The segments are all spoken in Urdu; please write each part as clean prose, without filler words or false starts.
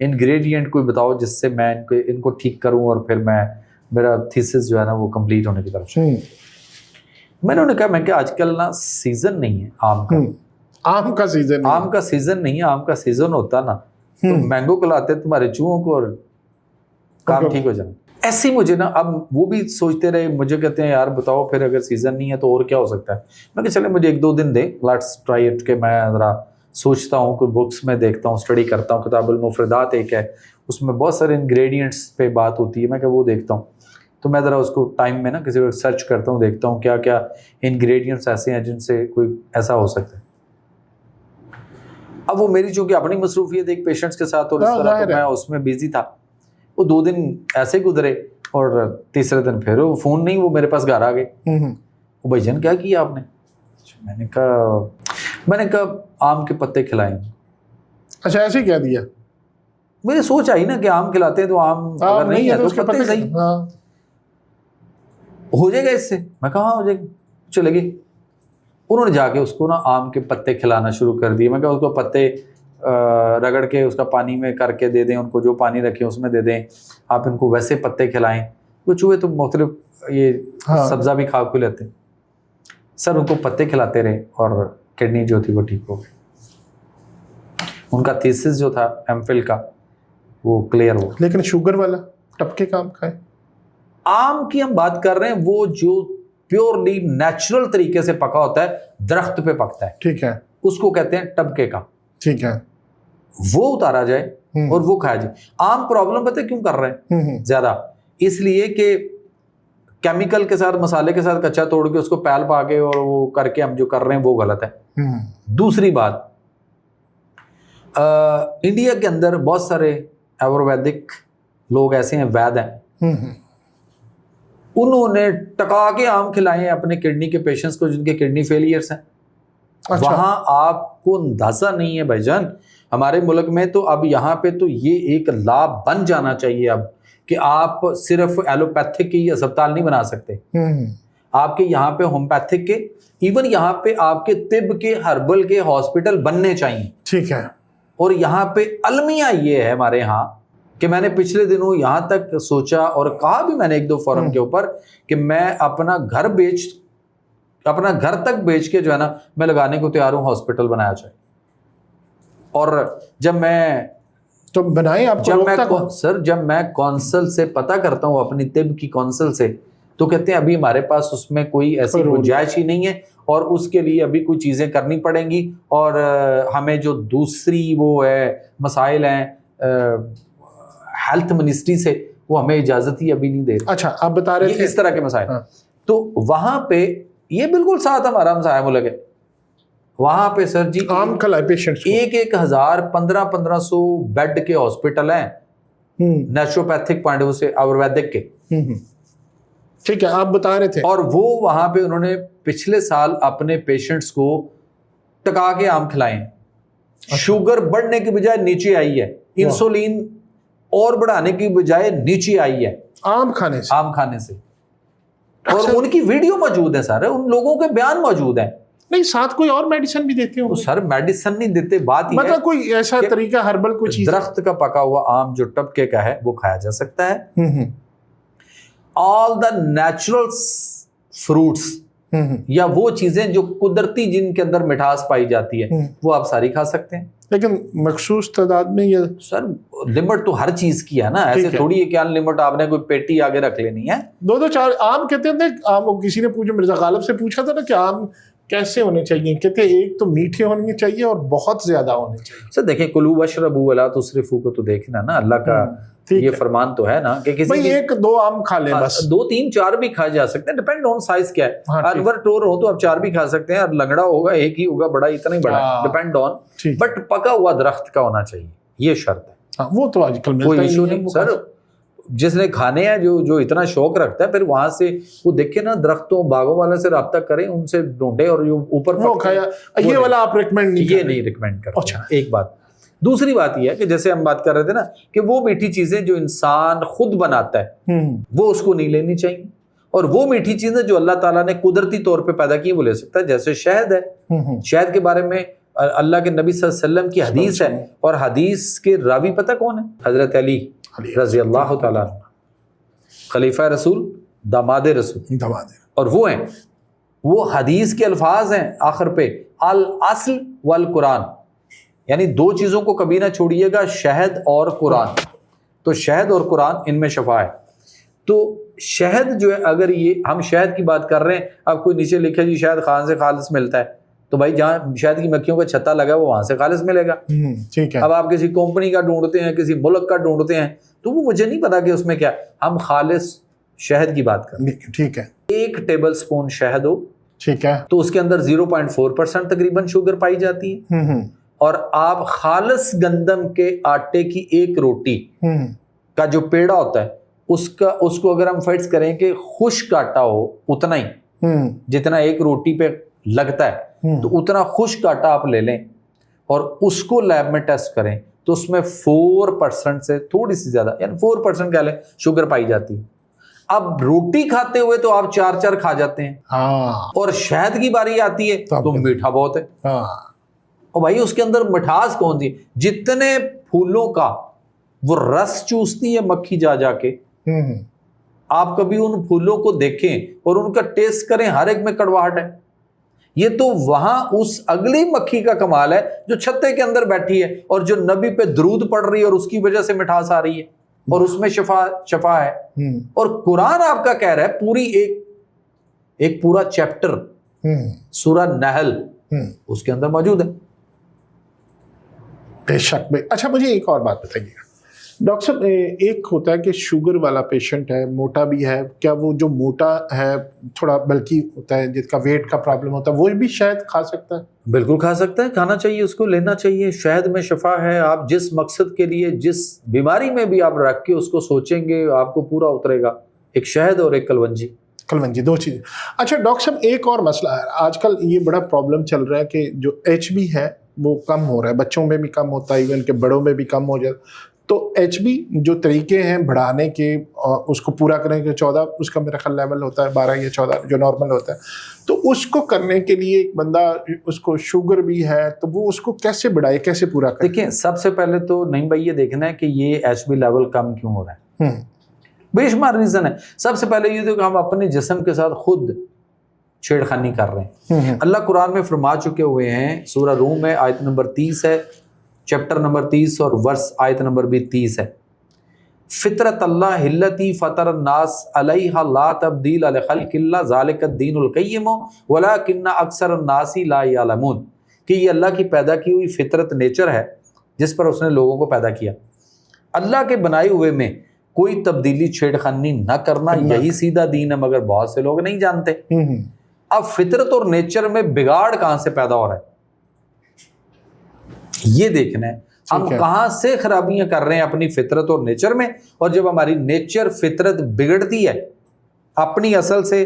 انگریڈینٹ کوئی بتاؤ جس سے میں ان کو ٹھیک کروں اور پھر میں میرا تھیسس جو ہے نا وہ کمپلیٹ ہونے کی طرف. میں نے انہیں کہا میں کہ آج کل نا سیزن نہیں ہے آم کا. آم کا سیزن نہیں ہے. آم کا سیزن ہوتا نا تو مینگو کھلاتے تمہارے چوہوں کو اور کام ٹھیک ہو جانا. ایسے مجھے نا اب وہ بھی سوچتے رہے, مجھے کہتے ہیں یار بتاؤ پھر اگر سیزن نہیں ہے تو اور کیا ہو سکتا ہے. میں کہ چلے مجھے 1-2 دن دے, لیٹس ٹرائی اٹ, کہ میں ذرا سوچتا ہوں, کوئی بکس میں دیکھتا ہوں, اسٹڈی کرتا ہوں. کتاب المفردات ایک ہے, اس میں بہت سارے انگریڈینٹس پہ بات ہوتی ہے, میں کہ وہ دیکھتا ہوں. تو میں ذرا اس کو ٹائم میں نا کسی وقت سرچ کرتا ہوں, دیکھتا ہوں کیا کیا انگریڈینٹس ایسے ہیں جن سے کوئی ایسا ہو سکتا ہے. اب وہ میری چونکہ اپنی مصروفیت ایک پیشنٹس کے ساتھ اور اس طرح تو میں اس میں بیزی تھا. وہ 2 دن ایسے گزرے اور تیسرے دن پھر وہ فون نہیں, وہ میرے پاس گھر آ گئے. وہ بھائی جان کیا کیا آپ نے؟ میں نے کہا آم کے پتے کھلائیں. اچھا ایسے ہی کہہ دیا. مجھے سوچ آئی نا کہ آم کھلاتے ہیں تو آم اگر نہیں ہے تو پتے صحیح ہو جائے گا اس سے. میں کہا ہاں ہو جائے گا, چلے گئے. انہوں نے جا کے اس کو نا آم کے پتے کھلانا شروع کر دیے. میں کہا اس کو پتے رگڑ کے اس کا پانی میں کر کے دے دیں, ان کو جو پانی رکھے اس میں دے دیں, آپ ان کو ویسے پتے کھلائیں. وہ چوہے تو مختلف یہ سبزہ بھی کھا کے لیتے ہیں. سر ان کو پتے کھلاتے رہے اور کڈنی جو تھی وہ ٹھیک ہو گئی. ان کا تھیسس جو تھا ایم فل کا وہ کلیئر ہو. لیکن شوگر والا ٹپکے کا آم کھائے. آم کی ہم بات کر رہے ہیں وہ جو پیورلی نیچرل طریقے سے پکا ہوتا ہے, درخت پہ پکتا ہے, ٹھیک ہے, اس کو کہتے ہیں ٹبکے کا. ٹھیک ہے, وہ اتارا جائے اور وہ کھایا جائے. عام پرابلم پتہ کیوں کر رہے ہیں زیادہ؟ اس لیے کہ کیمیکل کے ساتھ مسالے کے ساتھ کچا توڑ کے اس کو پیل پا کے اور وہ کر کے ہم جو کر رہے ہیں وہ غلط ہے. دوسری بات, انڈیا کے اندر بہت سارے آیورویدک لوگ ایسے ہیں, وید ہیں, انہوں نے ٹکا کے آم کھلائے ہیں اپنے کڈنی کے پیشنٹس کو جن کے کڈنی فیلئرس ہیں. وہاں آپ کو اندازہ نہیں ہے بھائی جان, ہمارے ملک میں تو اب یہاں پہ تو یہ ایک لا بن جانا چاہیے اب کہ آپ صرف ایلوپیتھک کی اسپتال نہیں بنا سکتے. آپ کے یہاں پہ ہومیوپیتھک کے, ایون یہاں پہ آپ کے طب کے, ہربل کے ہاسپٹل بننے چاہیے. ٹھیک ہے. اور یہاں پہ المیہ یہ ہے ہمارے یہاں کہ میں نے پچھلے دنوں یہاں تک سوچا اور کہا بھی میں نے 1-2 فورم کے اوپر کہ میں اپنا گھر تک بیچ کے جو ہے نا میں لگانے کو تیار ہوں, ہاسپٹل بنایا جائے. اور جب میں تو بنائیں آپ کو سر جب میں کونسل سے پتہ کرتا ہوں اپنی طب کی کونسل سے تو کہتے ہیں ابھی ہمارے پاس اس میں کوئی ایسی گنجائش ہی نہیں ہے اور اس کے لیے ابھی کچھ چیزیں کرنی پڑیں گی اور ہمیں جو دوسری وہ ہے مسائل ہیں ہیلتھ منسٹری سے وہ ہمیں اجازت ہی ابھی نہیں دے رہی. اچھا آپ بتا رہے تھے اس طرح کے مسائل. تو وہاں پہ یہ بالکل ساتھ ہمارا ہمسایہ ملک ہے. وہاں پہ سر جی عام کھلائے پیشنٹس 1,000 1500 بیڈ کے ہاسپٹل ہیں نیچروپیتھک پوائنٹ آف سے, آیورویدک کے. ٹھیک ہے آپ بتا رہے تھے. اور وہ وہاں پہ انہوں نے پچھلے سال اپنے پیشنٹس کو ٹکا کے آم کھلائے ہیں. شوگر بڑھنے کی بجائے نیچے آئی ہے, انسولین اور بڑھانے کی بجائے نیچے آئی ہے آم کھانے سے. اور ان کی ویڈیو موجود ہے سر, ان لوگوں کے بیان موجود ہیں. نہیں ساتھ کوئی اور میڈیسن بھی دیتے ہوں سر؟ میڈیسن نہیں دیتے, بات مطلب کوئی ایسا طریقہ ہربل کوئی چیز. درخت کا پکا ہوا آم جو ٹبکے کا ہے وہ کھایا جا سکتا ہے. آل دا نیچرل فروٹس یا وہ چیزیں جو قدرتی جن کے اندر مٹھاس پائی جاتی ہے وہ آپ ساری کھا سکتے ہیں. لیکن مخصوص تعداد میں یہ سر لمٹ تو ہر چیز کی ہے نا, ایسے تھوڑی ہے کہ ان لمٹ آپ نے کوئی پیٹی آگے رکھ لینی ہے. 2-4 آم کہتے ہیں. آم کسی نے پوچھا, مرزا غالب سے پوچھا تھا نا کہ آم کیسے ہونے چاہیے, کہتے ہیں ایک تو میٹھے ہونے چاہیے اور بہت زیادہ ہونے چاہیے. سر دیکھیں کلوا واشربوا ولا تسرفوا کو تو دیکھنا نا, اللہ کا یہ فرمان تو ہے نا کہ کسی 1-2 آم کھا لیں بس, 2-3-4 بھی کھا جا سکتے ہیں, ڈیپینڈ آن سائز کیا ہے. انور ٹور ہو تو آپ 4 بھی کھا سکتے ہیں, اور لنگڑا ہوگا ایک ہی ہوگا, بڑا اتنا ہی بڑا, ڈیپینڈ آن, بٹ پکا ہوا درخت کا ہونا چاہیے, یہ شرط ہے. وہ تو آج کل کوئی ایشو نہیں سر. جس نے کھانے ہیں جو اتنا شوق رکھتا ہے, پھر وہاں سے وہ دیکھے نا درختوں باغوں والے سے رابطہ کریں, ان سے ڈھونڈے اور جو اوپر وہ کھایا. یہ والا آپ ریکمینڈ نہیں, یہ نہیں ریکمینڈ کرتے. ایک بات. دوسری بات یہ ہے کہ جیسے ہم بات کر رہے تھے نا کہ وہ میٹھی چیزیں جو انسان خود بناتا ہے وہ اس کو نہیں لینی چاہیے, اور وہ میٹھی چیزیں جو اللہ تعالیٰ نے قدرتی طور پہ پیدا کی وہ لے سکتا ہے. جیسے شہد ہے, شہد کے بارے میں اللہ کے نبی صلی اللہ علیہ وسلم کی حدیث ہے، اور حدیث کے راوی پتہ کون ہے؟ حضرت علی رضی اللہ تعالیٰ عنہ، خلیفہ رسول، داماد رسول، اور وہ ہیں، وہ حدیث کے الفاظ ہیں آخر پہ الاصل والقرآن، یعنی دو چیزوں کو کبھی نہ چھوڑیے گا، شہد اور قرآن. تو شہد اور قرآن ان میں شفا ہے. تو شہد جو ہے، اگر یہ ہم شہد کی بات کر رہے ہیں، اب کوئی نیچے لکھے جی شہد خان سے خالص ملتا ہے، تو بھائی جہاں شہد کی مکھیوں کا چھتا لگا وہ وہاں سے خالص ملے گا. ٹھیک ہے. اب آپ کسی کمپنی کا ڈھونڈتے ہیں، کسی ملک کا ڈھونڈتے ہیں، تو وہ مجھے نہیں پتا کہ اس میں کیا، ہم خالص شہد کی بات کریں. ٹھیک ہے. 1 ٹیبل سپون شہد ہو، ٹھیک ہے، تو اس کے اندر 0.4% تقریباً شوگر پائی جاتی ہے. اور آپ خالص گندم کے آٹے کی 1 روٹی کا جو پیڑا ہوتا ہے، اس کو اگر ہم فرض کریں کہ خشک آٹا ہو اتنا ہی جتنا 1 روٹی پہ لگتا ہے، تو اتنا خشک آٹا آپ لے لیں اور اس کو لیب میں ٹیسٹ کریں، تو اس میں 4% سے تھوڑی سی زیادہ، یعنی 4% کہہ لیں، شوگر پائی جاتی ہے. اب روٹی کھاتے ہوئے تو آپ 4 کھا جاتے ہیں، اور شہد کی باری آتی ہے تو میٹھا بہت ہے. اور بھائی اس کے اندر مٹھاس کون سی؟ جتنے پھولوں کا وہ رس چوستی ہے مکھی جا جا کے، آپ کبھی ان پھولوں کو دیکھیں اور ان کا ٹیسٹ کریں، ہر ایک میں کڑواہٹ ہے. یہ تو وہاں اس اگلی مکھی کا کمال ہے جو چھتے کے اندر بیٹھی ہے اور جو نبی پہ درود پڑھ رہی ہے اور اس کی وجہ سے مٹھاس آ رہی ہے اور اس میں شفا ہے. اور قرآن آپ کا کہہ رہا ہے پوری ایک پورا چیپٹر سورہ نحل اس کے اندر موجود ہے. بے شک بھائی. اچھا مجھے ایک اور بات بتائیے گا ڈاکٹر صاحب، ایک ہوتا ہے کہ شوگر والا پیشنٹ ہے، موٹا بھی ہے، کیا وہ جو موٹا ہے تھوڑا بلکی ہوتا ہے، جس کا ویٹ کا پرابلم ہوتا ہے، وہ بھی شہد کھا سکتا ہے؟ بالکل کھا سکتا ہے، کھانا چاہیے، اس کو لینا چاہیے. شہد میں شفا ہے. آپ جس مقصد کے لیے، جس بیماری میں بھی آپ رکھ کے اس کو سوچیں گے، آپ کو پورا اترے گا. ایک شہد اور ایک کلونجی. 2 چیزیں. اچھا ڈاکٹر صاحب، ایک اور مسئلہ ہے، آج کل یہ بڑا پرابلم چل رہا ہے کہ جو HB ہے وہ کم ہو رہا ہے، بچوں میں بھی کم ہوتا ہے، ایون کہ بڑوں میں بھی کم ہو جاتا ہے. تو HB جو طریقے ہیں بڑھانے کے، اس کو پورا کرنے کے 14 اس کا میرا خیال لیول ہوتا ہے، 12 یا 14 جو نارمل ہوتا ہے، تو اس کو کرنے کے لیے ایک بندہ، اس کو شوگر بھی ہے، تو وہ اس کو کیسے بڑھائے، کیسے پورا کرے؟ دیکھیں، سب سے پہلے تو نہیں بھائی یہ دیکھنا ہے کہ یہ HB لیول کم کیوں ہو رہا ہے. بے شمار ریزن ہے. سب سے پہلے یہ کہ ہم اپنے جسم کے ساتھ خود چھیڑ خانی کر رہے ہیں. اللہ قرآن میں فرما چکے ہوئے ہیں، سورہ روم میں آیت نمبر 30 ہے، چیپٹر نمبر 30 اور ورس آیت نمبر بھی 30 ہے. فطرت اللہ التی فطر الناس علیہا لا تبدیل لخلق اللہ ذالک الدین القیم ولکن اکثر الناس لا یعلمون. کہ یہ اللہ کی پیدا کی ہوئی فطرت، نیچر ہے جس پر اس نے لوگوں کو پیدا کیا. اللہ کے بنائے ہوئے میں کوئی تبدیلی، چھیڑ خانی نہ کرنا، یہی سیدھا دین ہے، مگر بہت سے لوگ نہیں جانتے. اب فطرت اور نیچر میں بگاڑ کہاں سے پیدا ہو رہا ہے یہ دیکھنا ہے. ہم کہاں سے خرابیاں کر رہے ہیں اپنی فطرت اور نیچر میں، اور جب ہماری نیچر فطرت بگڑتی ہے، اپنی اصل سے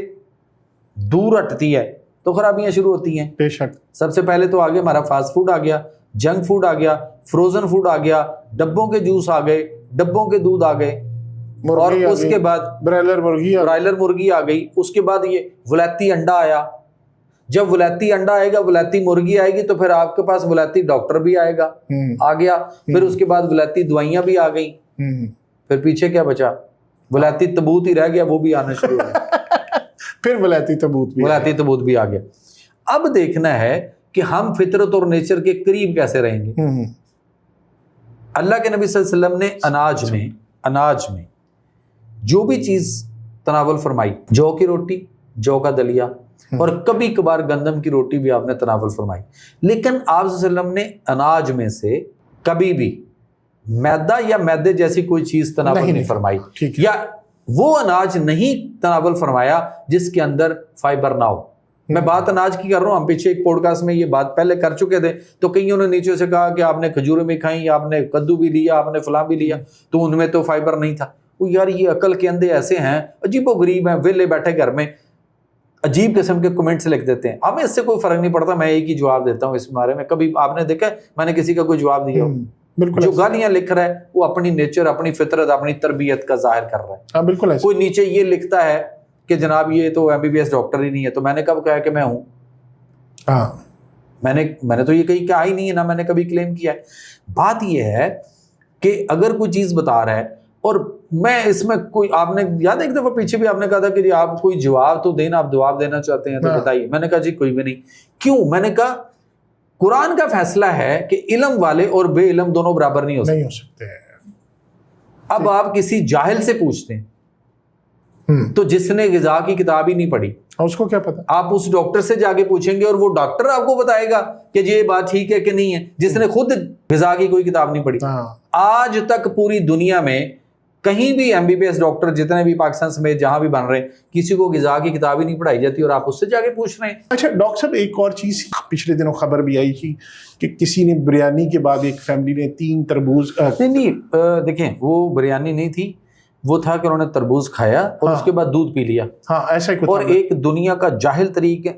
دور ہٹتی ہے، تو خرابیاں شروع ہوتی ہیں. بے شک. سب سے پہلے تو آگے ہمارا فاسٹ فوڈ آ گیا، جنک فوڈ آ گیا، فروزن فوڈ آ گیا، ڈبوں کے جوس آ گئے، ڈبوں کے دودھ آ گئے، اور اس کے بعد برائلر مرغی آ گئی. اس کے بعد یہ ولیتی انڈا آیا. جب ولیتی انڈا آئے گا، ولیتی مرغی آئے گی، تو پھر آپ کے پاس ولیتی ڈاکٹر بھی آئے گا، آ گیا. پھر اس کے بعد ولیتی دوائیاں بھی آ گئیں. پھر پیچھے کیا بچا؟ ولیتی تبوت ہی رہ گیا، وہ بھی آنا شروع ہو گیا. پھر ولیتی تبوت بھی آ گیا. اب دیکھنا ہے کہ ہم فطرت اور نیچر کے قریب کیسے رہیں گے. اللہ کے نبی صلی اللہ علیہ وسلم نے اناج میں جو بھی چیز تناول فرمائی، جو کی روٹی، جو کا دلیا، اور کبھی کبھار گندم کی روٹی بھی آپ نے تناول فرمائی. لیکن آپ صلی اللہ علیہ وسلم نے اناج میں سے کبھی بھی میدا یا میدے جیسی کوئی چیز تناول نہیں فرمائی، یا وہ اناج نہیں تناول فرمایا جس کے اندر فائبر نہ ہو. میں بات اناج کی کر رہا ہوں. ہم پیچھے ایک پوڈ کاسٹ میں یہ بات پہلے کر چکے تھے، تو کئیوں نے نیچے سے کہا کہ آپ نے کھجوریں بھی کھائیں، آپ نے کدو بھی لیا، آپ نے فلاں بھی لیا، تو ان میں تو فائبر نہیں تھا. وہ یار یہ عقل کے اندھے ایسے ہیں، عجیب و غریب ہیں، ویلے بیٹھے گھر میں عجیب قسم کے کمنٹس لکھ دیتے ہیں. ہمیں اس سے کوئی فرق نہیں پڑتا، میں ایک ہی جواب دیتا ہوں اس بارے میں. کبھی آپ نے دیکھا میں نے کسی کا کوئی جواب دیا ہو؟ جو گالیاں لکھ رہا ہے وہ اپنی نیچر، اپنی فطرت، اپنی تربیت کا ظاہر کر رہا ہے. بالکل. کوئی نیچے یہ لکھتا ہے کہ جناب یہ تو MBBS ڈاکٹر ہی نہیں ہے، تو میں نے کب کہا کہ میں ہوں؟ میں نے تو یہ کہیں کہا ہی نہیں ہے، نہ میں نے کبھی کلیم کیا ہے. بات یہ ہے کہ اگر کوئی چیز بتا رہا ہے اور میں اس میں کوئی، آپ نے یاد ہے ایک دفعہ پیچھے بھی آپ نے کہا تھا کہ جی آپ کوئی جواب تو دینا، آپ جواب دینا چاہتے ہیں تو بتائیے. میں نے کہا جی کوئی بھی نہیں. کیوں؟ میں نے کہا قرآن کا فیصلہ ہے کہ علم والے اور بے علم دونوں برابر نہیں ہو سکتے. اب آپ کسی جاہل سے پوچھتے ہیں تو جس نے غذا کی کتاب ہی نہیں پڑھی، اس کو کیا پتا؟ آپ اس ڈاکٹر سے جا کے پوچھیں گے اور وہ ڈاکٹر آپ کو بتائے گا کہ یہ بات ٹھیک ہے کہ نہیں ہے، جس نے خود غذا کی کوئی کتاب نہیں پڑھی. آج تک پوری دنیا میں کہیں بھی MBBS ڈاکٹر جتنے بھی پاکستان سمیت جہاں بھی بن رہے ہیں، کسی کو غذا کی کتاب ہی نہیں پڑھائی جاتی اور آپ اس سے جا کے پوچھ رہے ہیں. اچھا ڈاکٹر صاحب، ایک اور چیز پچھلے دنوں خبر بھی آئی تھی کہ کسی نے بریانی کے بعد ایک فیملی نے 3 تربوز نہیں دیکھیں وہ بریانی نہیں تھی، وہ تھا کہ انہوں نے تربوز کھایا اور اس کے بعد دودھ پی لیا. ایسا ہی. اور ایک دنیا کا جاہل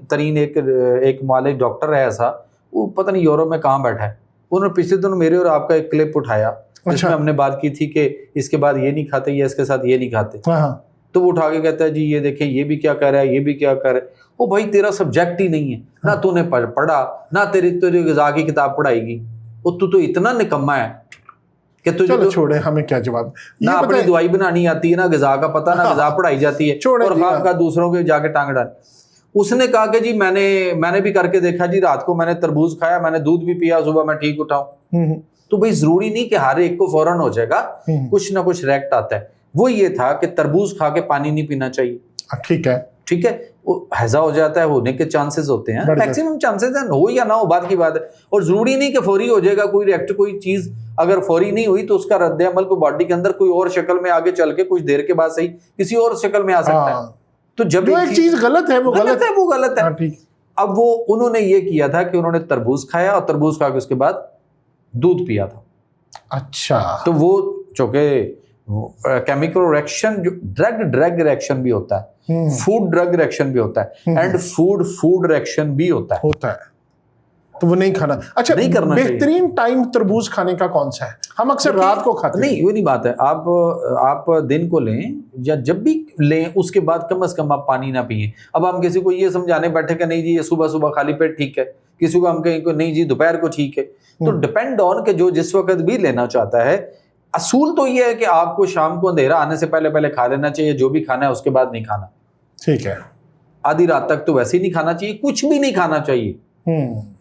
ترین ایک معالج ڈاکٹر ہے ایسا، وہ پتہ نہیں یورپ میں کہاں بیٹھا ہے، انہوں نے پچھلے دنوں میرے اور آپ کا ایک کلپ اٹھایا جس میں ہم نے بات کی تھی کہ اس کے بعد یہ نہیں کھاتے یا اس کے ساتھ یہ نہیں کھاتے. تو وہ اٹھا کے کہتا ہے جی یہ دیکھیں یہ بھی کیا کہہ رہا ہے، یہ بھی کیا کہہ رہا ہے. وہ بھائی تیرا سبجیکٹ ہی نہیں ہے، نہ تو نے پڑھا، نہ تیری غذا کی کتاب پڑھائی گی. وہ تو اتنا نکما ہے کہ چلو چھوڑے، ہمیں کیا جواب. نہ اپنی دوائی بنانی آتی ہے، نہ غذا کا پتہ، نہ غذا پڑھائی جاتی ہے، اور خواہ کا دوسروں کے جا کے ٹانگ ڈال. اس نے کہا کہ جی میں نے بھی کر کے دیکھا جی، رات کو میں نے تربوز کھایا، میں نے دودھ بھی پیا، صبح میں ٹھیک اٹھاؤں. تو بھائی ضروری نہیں کہ ہر ایک کو فوراً ہو جائے گا، کچھ نہ کچھ ریکٹ آتا ہے. وہ یہ تھا کہ تربوز کھا کے پانی نہیں پینا چاہیے. ٹھیک ہے، وہ ہیضہ ہو جاتا ہے، ہونے کے چانسز ہوتے ہیں، میکسیمم چانسز ہیں، ہو یا نہ ہو بات کی بات ہے. اور ضروری نہیں کہ فوری ہو جائے گا کوئی ریکٹ. کوئی چیز اگر فوری نہیں ہوئی تو اس کا رد عمل کو باڈی کے اندر کوئی اور شکل میں آگے چل کے کچھ دیر کے بعد صحیح کسی اور شکل میں آ سکتا ہے. تو جب ایک چیز غلط ہے وہ غلط ہے. اب وہ انہوں نے یہ کیا تھا کہ انہوں نے تربوز کھایا اور تربوز کھا کے اس کے بعد دودھ پیا تھا. اچھا. تو وہ چونکہ کیمیکل ریئیکشن، جو ڈرگ ریئیکشن بھی ہوتا ہے، فوڈ ڈرگ ریئیکشن بھی ہوتا ہے، اینڈ فوڈ ریئیکشن بھی ہوتا ہے. تو وہ نہیں کھانا. اچھا، نہیں کرنا چاہیے. بہترین ٹائم تربوز کھانے کا کون سا ہے؟ ہم اکثر رات کو کھاتے ہیں. نہیں وہ نہیں بات ہے. آپ دن کو لیں یا جب بھی لیں، اس کے بعد کم از کم آپ پانی نہ پئیں. اب ہم کسی کو یہ سمجھانے بیٹھے کہ نہیں جی یہ صبح خالی پیٹ ٹھیک ہے، کسی کو ہم کہیں کہ نہیں جی دوپہر کو ٹھیک ہے. تو ڈپینڈ آن کہ جو جس وقت بھی لینا چاہتا ہے. اصول تو یہ ہے کہ آپ کو شام کو اندھیرا آنے سے پہلے کھا لینا چاہیے، جو بھی کھانا ہے اس کے بعد نہیں کھانا. ٹھیک ہے. آدھی رات تک تو ویسے ہی نہیں کھانا چاہیے، کچھ بھی نہیں کھانا چاہیے.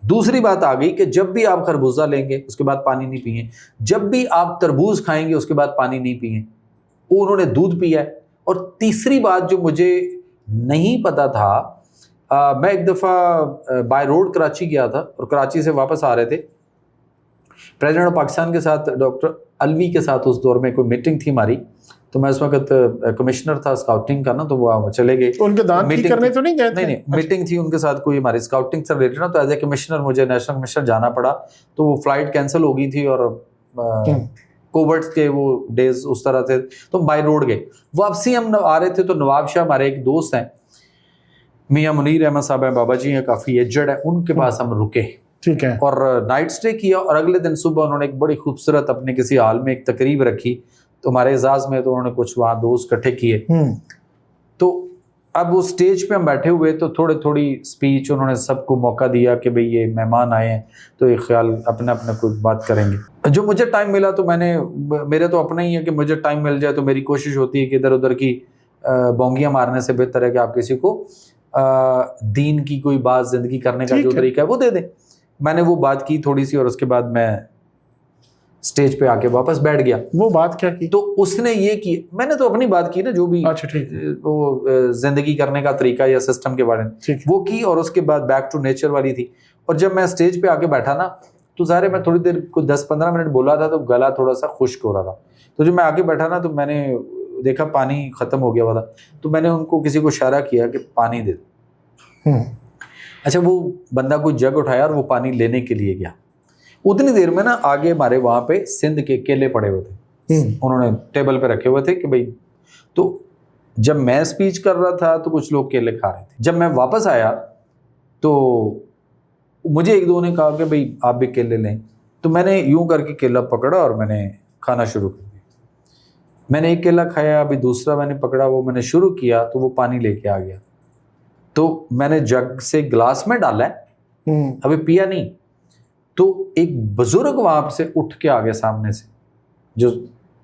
دوسری بات آ گئی کہ جب بھی آپ خربوزہ لیں گے اس کے بعد پانی نہیں پئیں، جب بھی آپ تربوز کھائیں گے اس کے بعد پانی نہیں پئیں. انہوں نے دودھ پیا ہے. اور تیسری بات جو مجھے نہیں پتا تھا، میں ایک دفعہ بائی روڈ کراچی گیا تھا اور کراچی سے واپس آ رہے تھے. پریزیڈنٹ آف پاکستان کے ساتھ ڈاکٹر الوی کے ساتھ اس دور میں کوئی میٹنگ تھی ہماری. تو میں اس وقت کمشنر تھا اسکاؤٹنگ کا نا، تو وہ چلے گئے. ان کے دانت ٹھیک کرنے تو نہیں گئے تھے؟ نہیں، میٹنگ تھی ان کے ساتھ کوئی ہماری اسکاؤٹنگ سے ریلیٹڈ نا. تو ایز اے کمشنر مجھے نیشنل کمشنر جانا پڑا. تو وہ فلائٹ کینسل ہو گئی تھی اور کووڈ کے وہ ڈیز اس طرح تھے. تو بائی روڈ گئے. واپسی ہم آ رہے تھے تو نواب شاہ ہمارے ایک دوست ہیں، میاں منیر احمد صاحب ہیں، بابا جی ہیں، کافی ایجڈ ہیں، ان کے پاس ہم رکے. ٹھیک ہے. اور نائٹ سٹے کیا. اور اگلے دن صبح انہوں نے ایک بڑی خوبصورت اپنے کسی ہال میں ایک تقریب رکھی تو ہمارے اعزاز میں. تو انہوں نے کچھ وہاں دوست اکٹھے کیے. تو اب وہ اسٹیج پہ ہم بیٹھے ہوئے تو تھوڑی اسپیچ انہوں نے سب کو موقع دیا کہ بھئی یہ مہمان آئے ہیں تو ایک خیال اپنے کوئی بات کریں گے. جو مجھے ٹائم ملا تو میرے تو اپنا ہی ہے کہ مجھے ٹائم مل جائے تو میری کوشش ہوتی ہے کہ ادھر ادھر کی بونگیاں مارنے سے بہتر ہے کہ آپ کسی کو دین کی کوئی بات زندگی کرنے کا جو طریقہ ہے وہ دے دیں. میں نے وہ بات کی تھوڑی سی اور اس کے بعد میں اسٹیج پہ آ کے واپس بیٹھ گیا. وہ بات کیا کی؟ تو اس نے یہ کی، میں نے تو اپنی بات کی نا جو بھی وہ زندگی کرنے کا طریقہ یا سسٹم کے بارے میں وہ کی. اور اس کے بعد بیک ٹو نیچر والی تھی. اور جب میں اسٹیج پہ آ کے بیٹھا نا تو ظاہر ہے میں تھوڑی دیر کوئی 10-15 منٹ بولا تھا تو گلا تھوڑا سا خشک ہو رہا تھا. تو جب میں آ کے بیٹھا نا تو میں نے دیکھا پانی ختم ہو گیا ہوا تھا. تو میں نے ان کو کسی کو اشارہ کیا کہ پانی دے دو. اچھا، وہ بندہ کوئی جگ اٹھایا اور وہ پانی لینے کے لیے گیا. اتنی دیر میں نا آگے ہمارے وہاں پہ سندھ کے کیلے پڑے ہوئے تھے، انہوں نے ٹیبل پہ رکھے ہوئے تھے کہ بھائی. تو جب میں اسپیچ کر رہا تھا تو کچھ لوگ کیلے کھا رہے تھے. جب میں واپس آیا تو مجھے ایک دو نے کہا کہ بھائی آپ بھی کیلے لیں. تو میں نے یوں کر کے کیلا پکڑا اور میں نے کھانا شروع کر دیا. میں نے ایک کیلا کھایا، ابھی دوسرا میں نے پکڑا، وہ میں نے شروع کیا تو وہ پانی لے کے آ گیا. تو میں نے جگ سے گلاس میں ڈالا ہے ابھی پیا نہیں. تو ایک بزرگ وہاں سے اٹھ کے آگے سامنے سے جو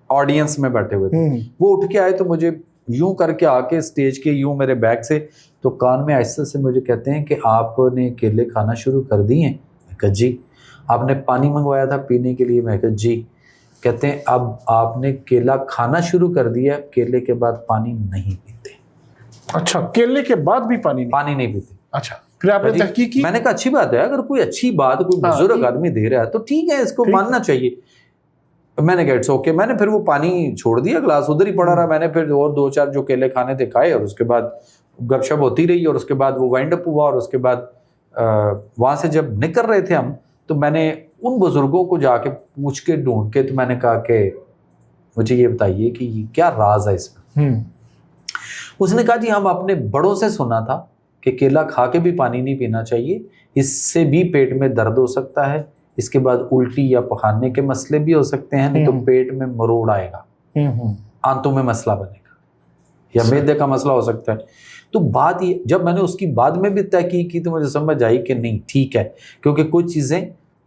آڈینس میں بیٹھے ہوئے تھے, وہ اٹھ کے آئے تو مجھے یوں کر کے آ کے اسٹیج کے یوں میرے بیک سے تو کان میں آہستہ سے مجھے کہتے ہیں کہ آپ نے کیلے کھانا شروع کر دی ہیں؟ میں کہا جی. آپ نے پانی منگوایا تھا پینے کے لیے؟ میں کہا جی. کہتے ہیں اب آپ نے کیلا کھانا شروع کر دیا, کیلے کے بعد پانی نہیں پیتے. اچھا, کیلے کے بعد بھی پانی نہیں پیتے. اچھا, پھر آپ نے تحقیق کی؟ میں نے کہا اچھی بات ہے, اگر کوئی اچھی بات کوئی بزرگ آدمی دے رہا ہے تو ٹھیک ہے, اس کو ماننا چاہیے. میں نے کہا اٹس اوکے. میں نے پھر وہ پانی چھوڑ دیا, گلاس ادھر ہی پڑا رہا. میں نے پھر اور 2-4 جو کیلے کھانے تھے کھائے, اور اس کے بعد گپ شپ ہوتی رہی, اور اس کے بعد وہ وائنڈ اپ ہوا. اور اس کے بعد وہاں سے جب نکل رہے تھے ہم, تو میں نے ان بزرگوں کو جا کے پوچھ کے ڈھونڈ کے تو میں نے کہا کہ مجھے یہ بتائیے کہ کیا راز ہے اس میں. اس نے کہا جی ہم اپنے بڑوں سے سنا تھا کہ کیلا کھا کے بھی پانی نہیں پینا چاہیے, اس سے بھی پیٹ میں درد ہو سکتا ہے, اس کے بعد الٹی یا پخانے کے مسئلے بھی ہو سکتے ہیں, نہیں تو پیٹ میں مروڑ آئے گا, آنتوں میں مسئلہ بنے گا, یا معدے کا مسئلہ ہو سکتا ہے. تو بات یہ, جب میں نے اس کی بعد میں بھی تحقیق کی تو مجھے سمجھ آئی کہ نہیں ٹھیک ہے, کیونکہ کچھ چیزیں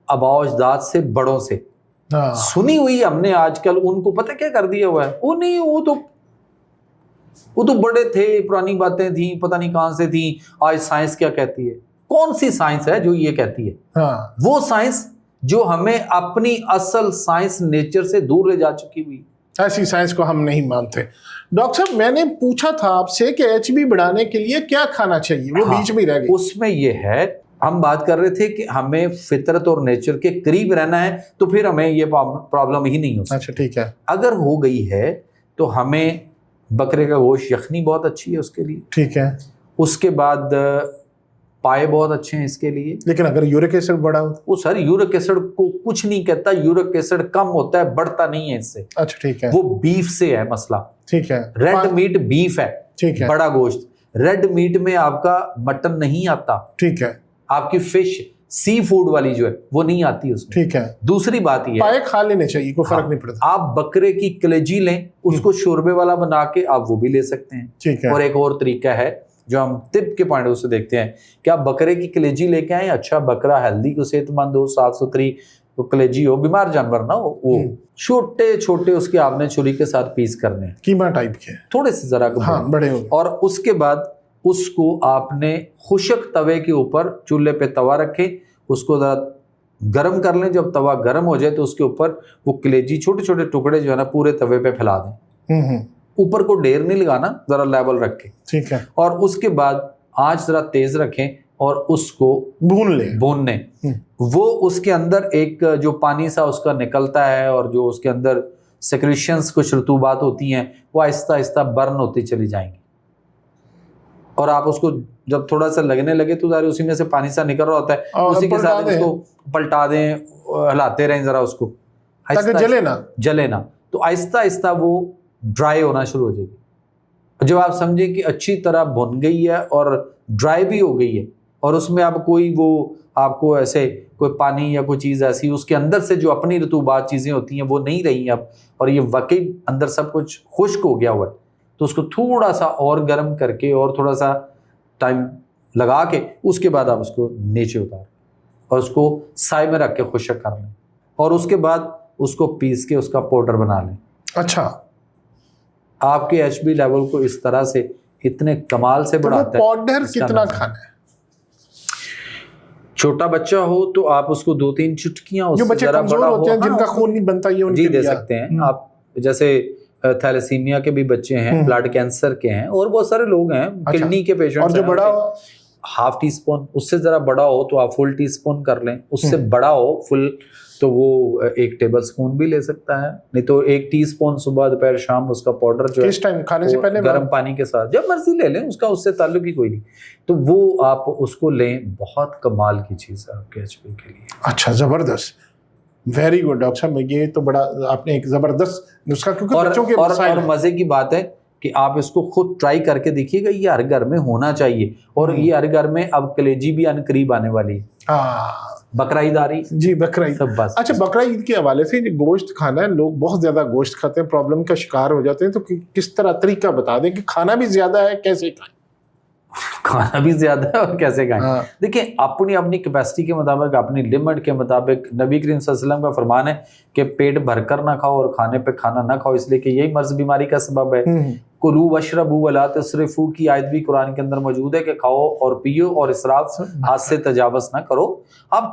آباء و اجداد سے بڑوں سے سنی ہوئی ہم نے آج کل ان کو پتہ کیا کر دیا ہوا ہے, وہ نہیں, وہ تو بڑے تھے, پرانی باتیں تھیں, پتہ نہیں کہاں سے تھیں. آج سائنس کیا کہتی ہے؟ کون سی سائنس ہے جو یہ کہتی ہے؟ وہ سائنس جو ہمیں اپنی اصل سائنس نیچر سے دور لے جا چکی ہوئی, ایسی سائنس کو ہم نہیں مانتے. ڈاکٹر صاحب, میں نے پوچھا تھا آپ سے کہ ایچ بی بڑھانے کے لیے کیا کھانا چاہیے, وہ بیچ میں رہ گئی. اس میں یہ ہے, ہم بات کر رہے تھے کہ ہمیں فطرت اور نیچر کے قریب رہنا ہے, تو پھر ہمیں یہ پرابلم ہی نہیں ہو سکتی. اچھا ٹھیک ہے. اگر ہو گئی ہے تو ہمیں بکرے کا گوشت یخنی بہت اچھی ہے اس کے لیے, ٹھیک ہے. اس کے بعد پائے بہت اچھے ہیں اس کے لیے. لیکن اگر یورک ایسڈ بڑھا ہو, وہ سر یورک ایسڈ کو کچھ نہیں کہتا, یورک ایسڈ کم ہوتا ہے, بڑھتا نہیں ہے اس سے. اچھا ٹھیک ہے. وہ بیف سے ہے مسئلہ, ٹھیک ہے. ریڈ میٹ بیف ہے, ٹھیک ہے, بڑا گوشت. ریڈ میٹ میں آپ کا مٹن نہیں آتا, ٹھیک ہے. آپ کی فش سی فوڈ والی جو ہے وہ نہیں آتی اس میں, ٹھیک ہے. دوسری بات یہ پائے کھا لینے چاہیے, کوئی فرق نہیں پڑتا. آپ بکرے کی کلیجی لیں, اس کو شوربے والا بنا کے آپ وہ بھی لے سکتے ہیں. ٹھیک ہے. اور ایک اور طریقہ ہے جو ہم طب کے پوائنٹ سے دیکھتے ہیں کہ آپ بکرے کی کلیجی لے کے آئیں, اچھا بکرا ہیلدی کو صحت مند ہو, صاف ستھری کلیجی ہو, بیمار جانور نہ ہو, وہ چھوٹے چھوٹے اس کے آپ نے چھری کے ساتھ پیس کرنے ہیں, قیمہ ٹائپ کے تھوڑے سے ذرا بڑے ہو. اور اس کے بعد اس کو آپ نے خشک توے کے اوپر چولہے پہ توا رکھیں, اس کو ذرا گرم کر لیں. جب توا گرم ہو جائے تو اس کے اوپر وہ کلیجی چھوٹے چھوٹے ٹکڑے جو ہے نا پورے توے پہ پھیلا دیں. اوپر کو ڈھیر نہیں لگانا, ذرا لیول رکھ کے, ٹھیک ہے. اور اس کے بعد آنچ ذرا تیز رکھیں اور اس کو بھوننے. وہ اس کے اندر ایک جو پانی سا اس کا نکلتا ہے, اور جو اس کے اندر سیکریشنز کچھ رطوبات ہوتی ہیں, وہ آہستہ آہستہ برن ہوتی چلی جائیں گی. اور آپ اس کو جب تھوڑا سا لگنے لگے تو ظاہر اسی میں سے پانی سا نکل رہا ہوتا ہے, اسی کے ساتھ اس کو پلٹا دیں, ہلاتے رہیں ذرا اس کو, جلے نہ. تو آہستہ آہستہ وہ ڈرائی ہونا شروع ہو جائے گی. جب آپ سمجھیں کہ اچھی طرح بھن گئی ہے اور ڈرائی بھی ہو گئی ہے, اور اس میں اب کوئی وہ آپ کو ایسے کوئی پانی یا کوئی چیز ایسی اس کے اندر سے جو اپنی رطوبات چیزیں ہوتی ہیں وہ نہیں رہی اب, اور یہ واقعی اندر سب کچھ خشک ہو گیا ہوا ہے, تو اس کو تھوڑا سا اور گرم کر کے اور تھوڑا سا ٹائم لگا کے اس کے بعد آپ اس کو نیچے اتاریں اور اس کو سائے میں رکھ کے خشک کر لیں, اور اس کے بعد اس کو پیس کے اس کا پاؤڈر بنا لیں. اچھا, آپ کے ایچ بی لیول کو اس طرح سے اتنے کمال سے بڑھاتا ہے. پاؤڈر کتنا کھانا ہے؟ چھوٹا بچہ ہو تو آپ اس کو 2-3 چٹکیاں, جو بچے کمزور ہوتے ہیں جن کا خون نہیں بنتا, یہ ان جی کے دے سکتے ہیں آپ. جیسے تھیلیسیمیا کے بھی بچے ہیں, بلڈ کینسر کے ہیں, اور بہت سارے لوگ ہیں, کڈنی کے پیشنٹس. اور جو بڑا ہو ½ ٹی اسپون, اس سے ذرا بڑا ہو تو آپ فل ٹی اسپون کر لیں, اس سے بڑا ہو فل تو وہ 1 ٹیبل اسپون بھی لے سکتا ہے, نہیں تو 1 ٹی اسپون صبح دوپہر شام اس کا پاؤڈر جو کس ٹائم کھانے سے پہلے گرم پانی کے ساتھ جب مرضی لے لیں, اس کا اس سے تعلق ہی کوئی نہیں, تو وہ آپ اس کو لیں. بہت کمال کی چیز ہے آپ کے ایچ پی کے لیے. اچھا, زبردست, ویری گڈ ڈاکٹر صاحب. یہ تو بڑا آپ نے ایک زبردست نسخہ, کیونکہ بچوں کے اور مزے کی بات ہے کہ آپ اس کو خود ٹرائی کر کے دیکھیے گا, یہ ہر گھر میں ہونا چاہیے, اور یہ ہر گھر میں اب کلیجی بھی ان قریب آنے والی ہے. بقرہ عید آ رہی, جی بقرہ عید. اچھا, بقرہ عید کے حوالے سے گوشت کھانا ہے, لوگ بہت زیادہ گوشت کھاتے ہیں, پرابلم کا شکار ہو جاتے ہیں, تو کس طرح طریقہ بتا دیں کہ کھانا بھی زیادہ ہے, کیسے کھائیں؟ کھانا بھی زیادہ ہے اور کیسے کھائیں. دیکھیں اپنی اپنی کیپیسٹی کے مطابق، اپنی لمٹ کے مطابق نبی کریم صلی اللہ علیہ وسلم کا فرمان ہے کہ پیٹ بھر کر نہ کھاؤ اور کھانے پہ کھانا نہ کھاؤ، اس لیے کہ یہی مرض بیماری کا سبب ہے. کلوا واشربوا ولا تسرفوا کی آیت بھی قرآن کے اندر موجود ہے کہ کھاؤ اور پیو اور اسراف حد سے تجاوز نہ کرو. آپ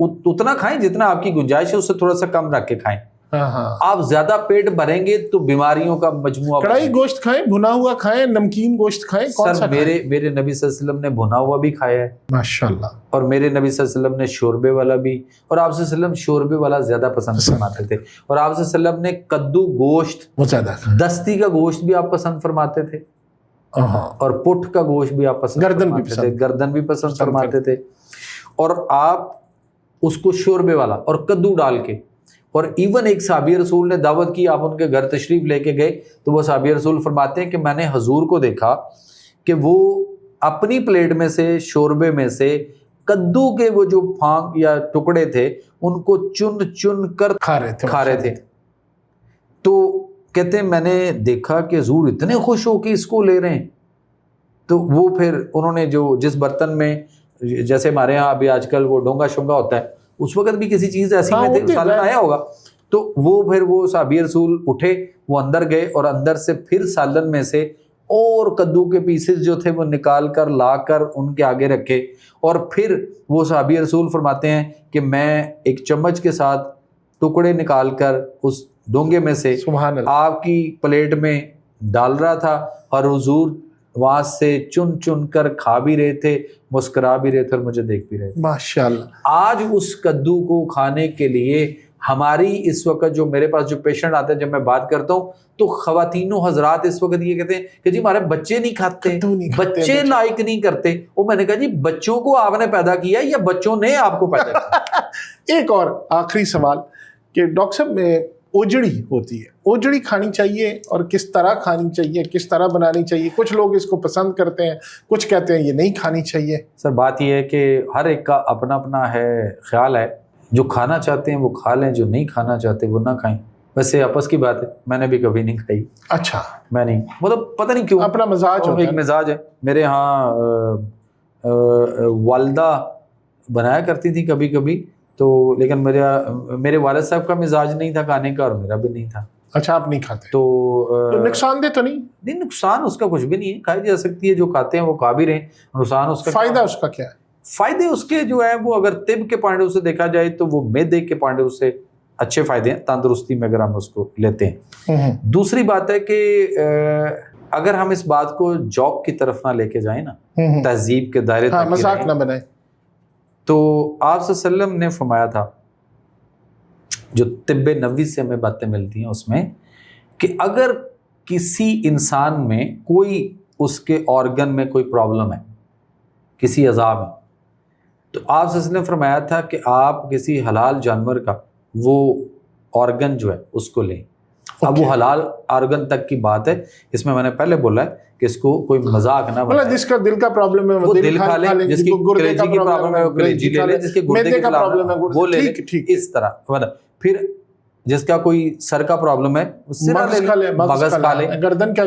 اتنا کھائیں جتنا آپ کی گنجائش ہے، اس سے تھوڑا سا کم رکھ کے کھائیں. آپ زیادہ پیٹ بھریں گے تو بیماریوں کا مجموعہ. کڑھائی گوشت کھائیں، بھنا ہوا کھائیں، نمکین گوشت کھائیں، کون سا؟ میرے نبی صلی اللہ علیہ وسلم نے بھنا ہوا بھی کھایا ہے ماشاءاللہ، اور میرے نبی صلی اللہ علیہ وسلم نے شوربے والا بھی، اور آپ صلی اللہ علیہ وسلم شوربے والا زیادہ پسند فرماتے تھے. اور آپ صلی اللہ علیہ وسلم نے کدو گوشت، زیادہ دستی کا گوشت بھی آپ پسند فرماتے تھے، اور پٹھ کا گوشت بھی آپ پسند فرماتے تھے، گردن بھی پسند فرماتے تھے. اور آپ اس کو شوربے والا اور کدو ڈال کے، اور ایون ایک صحابی رسول نے دعوت کی، آپ ان کے گھر تشریف لے کے گئے تو وہ صحابی رسول فرماتے ہیں کہ میں نے حضور کو دیکھا کہ وہ اپنی پلیٹ میں سے، شوربے میں سے کدو کے وہ جو پھانک یا ٹکڑے تھے ان کو چن چن کر کھا رہے تھے. تو کہتے ہیں میں نے دیکھا کہ حضور اتنے خوش ہو کے اس کو لے رہے ہیں. تو وہ پھر انہوں نے جس برتن میں، جیسے ہمارے ہاں ابھی آج کل وہ ڈونگا شونگا ہوتا ہے، اس وقت بھی کسی چیز ایسی میں تھے، سالن آیا ہوگا، تو وہ صحابی رسول اٹھے، وہ اندر گئے اور اندر سے پھر سالن میں سے اور کدو کے پیسز جو تھے وہ نکال کر لا کر ان کے آگے رکھے. اور پھر وہ صحابی رسول فرماتے ہیں کہ میں ایک چمچ کے ساتھ ٹکڑے نکال کر اس ڈونگے میں سے آپ کی پلیٹ میں ڈال رہا تھا، اور حضور وہاں سے چن چن کر کھا بھی رہے تھے، مسکرا بھی رہے تھے اور مجھے دیکھ بھی رہے تھے. ماشاءاللہ. آج اس کدو کو کھانے کے لیے ہماری اس وقت جو میرے پاس جو پیشنٹ آتے ہیں، جب میں بات کرتا ہوں تو خواتین و حضرات اس وقت یہ کہتے ہیں کہ جی ہمارے بچے نہیں کھاتے، بچے لائک نہیں کرتے. وہ میں نے کہا جی بچوں کو آپ نے پیدا کیا یا بچوں نے آپ کو پیدا کیا؟ ایک اور آخری سوال کہ ڈاکٹر صاحب میں اوجڑی ہوتی ہے، اوجڑی کھانی چاہیے اور کس طرح کھانی چاہیے، کس طرح بنانی چاہیے؟ کچھ لوگ اس کو پسند کرتے ہیں، کچھ کہتے ہیں یہ نہیں کھانی چاہیے. سر بات یہ ہے کہ ہر ایک کا اپنا اپنا ہے خیال ہے. جو کھانا چاہتے ہیں وہ کھا لیں، جو نہیں کھانا چاہتے وہ نہ کھائیں. ویسے آپس کی بات ہے، میں نے بھی کبھی نہیں کھائی. اچھا. میں نہیں، مطلب پتہ نہیں کیوں، اپنا مزاج ہوتا ہے. ایک مزاج ہے. میرے ہاں والدہ بنایا کرتی تھی کبھی کبھی تو، لیکن میرے والد صاحب کا مزاج نہیں تھا کھانے کا اور میرا بھی نہیں تھا. اچھا آپ نہیں کھاتے تو نقصان دہ تو نہیں؟ نہیں، نقصان اس کا کچھ بھی نہیں ہے، کھائی جا سکتی ہے. جو کھاتے ہیں وہ کھا بھی رہے ہیں. نقصان اس کا، فائدہ اس کا کیا ہے؟ فائدے اس کے جو ہے وہ اگر طب کے پوائنٹ سے دیکھا جائے تو وہ معدے کے پوائنٹ سے اچھے فائدے ہیں تندرستی میں اگر ہم اس کو لیتے ہیں. دوسری بات ہے کہ اگر ہم اس بات کو جوک کی طرف نہ لے کے جائیں نا، تہذیب کے دائرے تک مذاق نہ بنائیں، تو آپ صلی اللہ علیہ وسلم نے فرمایا تھا، جو طب نبوی سے ہمیں باتیں ملتی ہیں اس میں، کہ اگر کسی انسان میں کوئی اس کے آرگن میں کوئی پرابلم ہے، کسی اعضاء میں، تو آپ صلی اللہ علیہ وسلم نے فرمایا تھا کہ آپ کسی حلال جانور کا وہ آرگن جو ہے اس کو لیں. اب وہ حلال آرگن تک کی بات ہے، اس میں نے پہلے بولا ہے کہ اس کو کوئی مذاق نہ بنائے. جس کا دل کا پرابلم ہے وہ دل کھا لیں، جس کی کلیجی کی پرابلم ہے وہ کلیجی لے لیں، جس کے گردے کی پرابلم ہے وہ لے لیں. اس طرح پھر جس کا کوئی سر کا پرابلم ہے مغز کھا لیں. گردن کا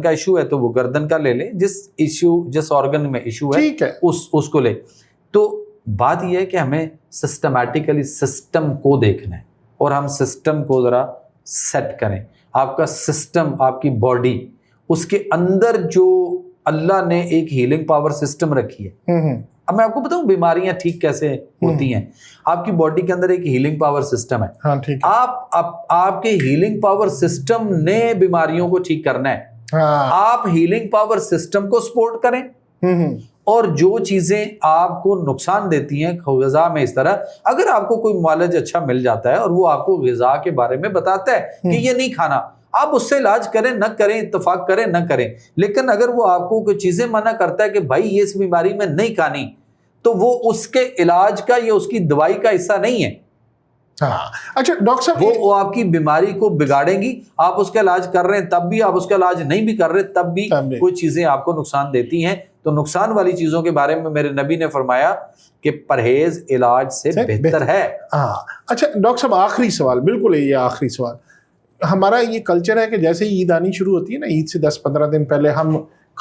ایشو ہے تو وہ گردن کا لے لیں. جس آرگن میں ایشو ہے اس کو لے. تو بات یہ ہے کہ ہمیں سسٹمیٹیکلی سسٹم کو دیکھنا ہے اور ہم سسٹم کو ذرا سیٹ کریں. آپ کا سسٹم، آپ کی باڈی، اس کے اندر جو اللہ نے ایک ہیلنگ پاور سسٹم رکھی ہے. اب میں آپ کو بتاؤں بیماریاں ٹھیک کیسے ہوتی ہیں. آپ کی باڈی کے اندر ایک ہیلنگ پاور سسٹم ہے. آپ کے ہیلنگ پاور سسٹم نے بیماریوں کو ٹھیک کرنا ہے. آپ ہیلنگ پاور سسٹم کو سپورٹ کریں، اور جو چیزیں آپ کو نقصان دیتی ہیں غذا میں، اس طرح اگر آپ کو کوئی معالج اچھا مل جاتا ہے اور وہ آپ کو غذا کے بارے میں بتاتا ہے کہ یہ نہیں کھانا، آپ اس سے علاج کریں نہ کریں، اتفاق کریں نہ کریں. لیکن اگر وہ آپ کو کوئی چیزیں منع کرتا ہے کہ بھائی یہ اس بیماری میں نہیں کھانی، تو وہ اس کے علاج کا یا اس کی دوائی کا حصہ نہیں ہے. اچھا ڈاکٹر صاحب، وہ آپ کی بیماری کو بگاڑیں گی. آپ اس کا علاج کر رہے ہیں تب بھی، آپ اس کا علاج نہیں بھی کر رہے تب بھی کوئی چیزیں آپ کو نقصان دیتی ہیں. تو نقصان والی چیزوں کے بارے میں میرے نبی نے فرمایا کہ پرہیز علاج سے بہتر ہے. اچھا ڈاکٹر صاحب، آخری سوال، بالکل یہ آخری سوال. ہمارا یہ کلچر ہے کہ جیسے عید آنی شروع ہوتی ہے نا، عید سے 10-15 دن پہلے ہم